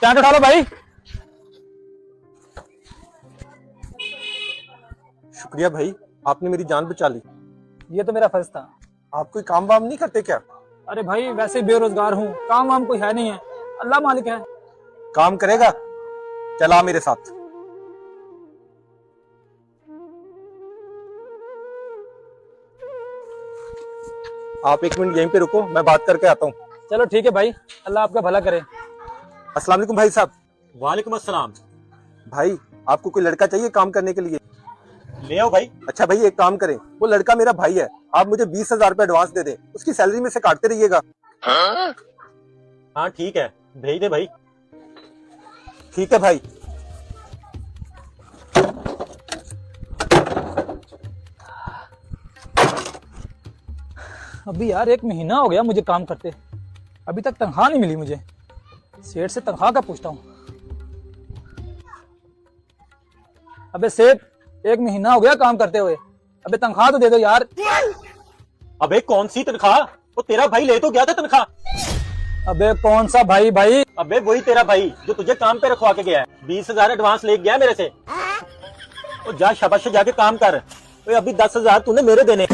Stand उठा लो भाई। शुक्रिया भाई, आपने मेरी जान बचा ली। ये तो मेरा फर्ज था। आप कोई काम वाम नहीं करते क्या? अरे भाई वैसे ही बेरोजगार हूँ, काम वाम कोई है नहीं है, अल्लाह मालिक है। काम करेगा? चला मेरे साथ। आप 1 मिनट यहीं पे रुको, मैं बात करके आता हूँ। चलो ठीक है भाई, अल्लाह आपका भला करे। अस्सलाम वालेकुम भाई साहब। वालेकुम अस्सलाम। भाई आपको कोई लड़का चाहिए काम करने के लिए? ले आओ भाई। अच्छा भाई, एक काम करें, वो लड़का मेरा भाई है, आप मुझे 20,000 रुपए एडवांस दे दें, उसकी सैलरी में से काटते रहिएगा। हाँ ठीक है, भेज दे भाई। ठीक है भाई। अभी यार 1 महीना हो गया मुझे काम करते, अभी तक तनख्वाह नहीं मिली मुझे। सेठ से तनख्वाह का पूछता हूँ। अबे सेठ, 1 महीना हो गया काम करते हुए, अबे तनख्वाह तो दे दो यार। अबे कौन सी तनख्वाह? वो तेरा भाई ले तो गया था तनख्वाह। अबे कौन सा भाई? भाई अबे वही तेरा भाई जो तुझे काम पे रखवा के गया है, 20,000 एडवांस ले गया मेरे से। वो जा शाबाश से जाके काम कर। अभी 10,000 तूने मेरे देने।